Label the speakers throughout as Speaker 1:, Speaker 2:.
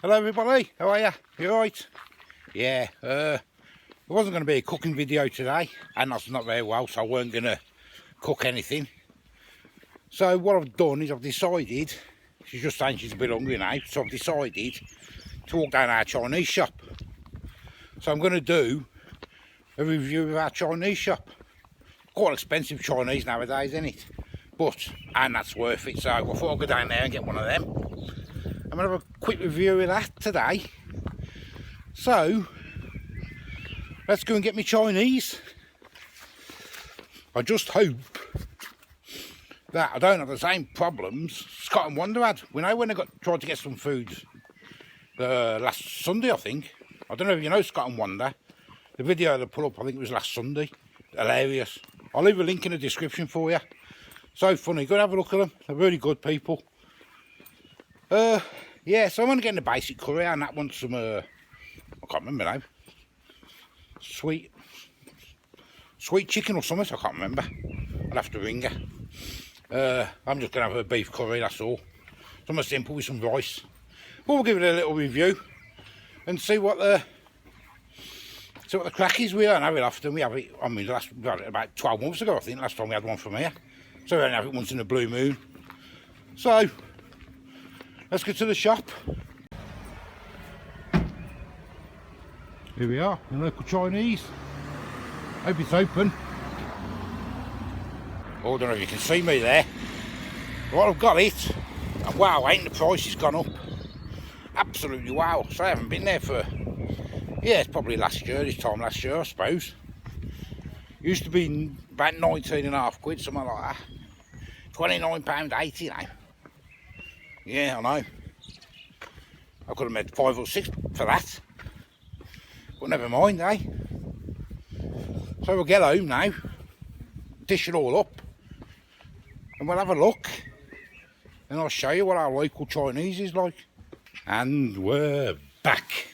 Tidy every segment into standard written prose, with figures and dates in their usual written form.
Speaker 1: Hello everybody, how are you? You alright? Yeah, it wasn't going to be a cooking video today, and that's not very well, so I weren't going to cook anything. So what I've done is I've decided, she's just saying she's a bit hungry now, so I've decided to walk down our Chinese shop. So I'm going to do a review of our Chinese shop. Quite expensive Chinese nowadays, isn't it? But, and that's worth it, so I thought I'd go down there and get one of them. I'm going to have a quick review of that today. So, let's go and get me Chinese. I just hope that I don't have the same problems Scott and Wanda had. We know when I tried to get some food last Sunday, I think. I don't know if you know Scott and Wanda. The video they put up, I think it was last Sunday. Hilarious. I'll leave a link in the description for you. So funny. Go and have a look at them. They're really good people. Yeah, so I'm only getting the basic curry and that wants some, I can't remember now. Sweet chicken or something, I can't remember. I'll have to ring her. I'm just going to have a beef curry, that's all. Something simple with some rice. But we'll give it a little review and see what the crack is. We don't have it often. We have it, I mean, about 12 months ago, I think, last time we had one from here. So we don't have it once in a blue moon. So, let's get to the shop. Here we are, the local Chinese. Hope it's open. Oh, I don't know if you can see me there. Well, I've got it. And wow, ain't the price has gone up. Absolutely wow. So I haven't been there for, yeah, it's probably last year, this time last year, I suppose. Used to be about 19.5 quid, something like that. £29.80 now. Yeah, I know. I could have made 5 or 6 for that. But never mind, eh? So we'll get home now, dish it all up, and we'll have a look. And I'll show you what our local Chinese is like. And we're back.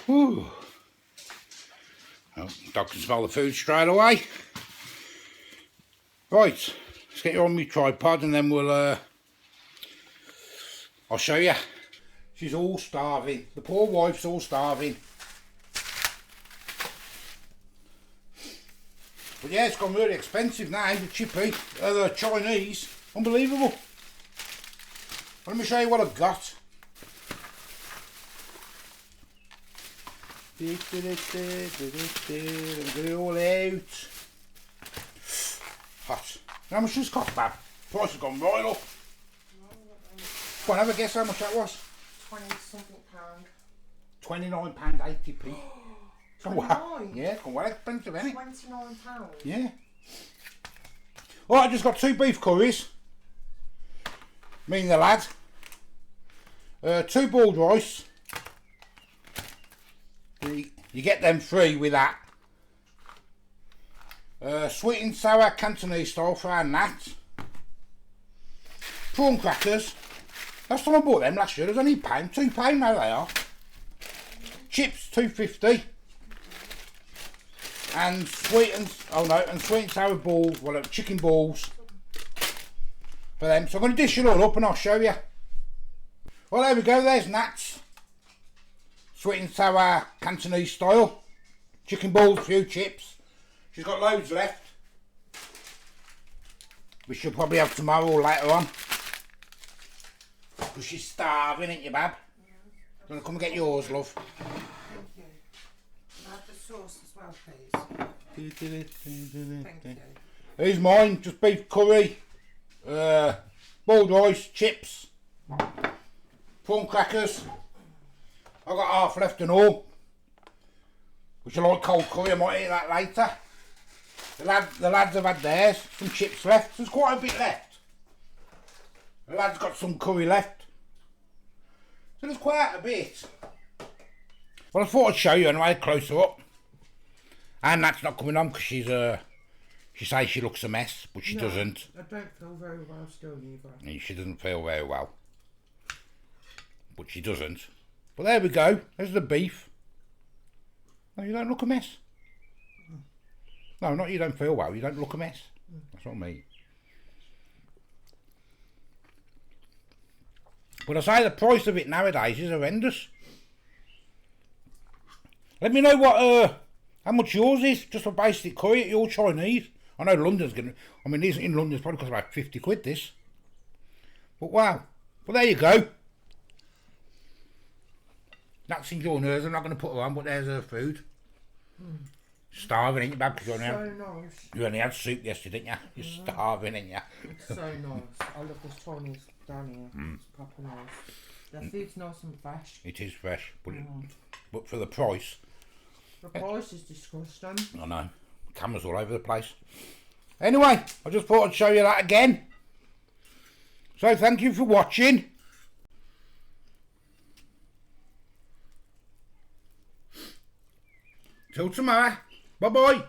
Speaker 1: Whew. Well, dog can smell the food straight away. Right, let's get you on my tripod and then we'll I'll show you. She's all starving. The poor wife's all starving. But yeah, it's gone really expensive now, the chippy, the Chinese. Unbelievable. Let me show you what I've got. Get it all out. Hot. How much does this cost, Bab? Price has gone right up. Go on, have a guess how much that was.
Speaker 2: 20-something pound.
Speaker 1: £29.80p. Oh, wow.
Speaker 2: 29?
Speaker 1: Yeah, it's gone well expensive, isn't it?
Speaker 2: £29.
Speaker 1: Yeah. Alright, I just got 2 beef curries. Me and the lad. 2 boiled rice. You get them free with that. Sweet and sour Cantonese style for our nat. Prawn crackers. Last time I bought them last year, it was only £1, £2 now they are. Chips, £2.50. And sweet and sour balls, well, chicken balls for them. So I'm going to dish it all up and I'll show you. Well, there we go, there's Nats. Sweet and sour Cantonese style. Chicken balls, a few chips. She's got loads left. We should probably have tomorrow or later on. Because she's starving, ain't you, Bab? Yeah. You want to come and get yours, love?
Speaker 2: Thank you. Can I have the sauce as well, please? Thank you.
Speaker 1: Here's mine, just beef curry, boiled rice, chips, prawn crackers. I've got half left and all. Which I like cold curry, I might eat that later. The lads have had theirs, some chips left, there's quite a bit left. The lad's got some curry left. So there's quite a bit. Well, I thought I'd show you anyway, closer up. And that's not coming on because she says she looks a mess, but she doesn't.
Speaker 2: I don't feel very well still either.
Speaker 1: And she doesn't feel very well. But she doesn't. But there we go, there's the beef. No, you don't look a mess. No, not you don't feel well, you don't look a mess. That's what I mean. But I say the price of it nowadays is horrendous. Let me know what how much yours is, just a basic curry at your Chinese. I know London's gonna, I mean these in London it's probably cost about 50 quid this. But wow. Well there you go. That's enjoying hers, I'm not gonna put her on, but there's her food. Starving, ain't you, Bab?
Speaker 2: So nice.
Speaker 1: You only had soup yesterday, didn't you? You're starving, ain't you?
Speaker 2: It's so nice. I love this Chinese down here. It's proper nice. The food's nice and fresh.
Speaker 1: It is fresh, but for the price,
Speaker 2: The price is disgusting.
Speaker 1: I know. Cameras all over the place. Anyway, I just thought I'd show you that again. So thank you for watching. Till tomorrow. Bye bye.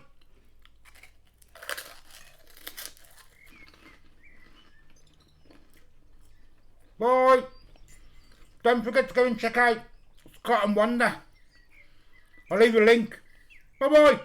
Speaker 1: Bye. Don't forget to go and check out Scott and Wonder. I'll leave a link. Bye bye.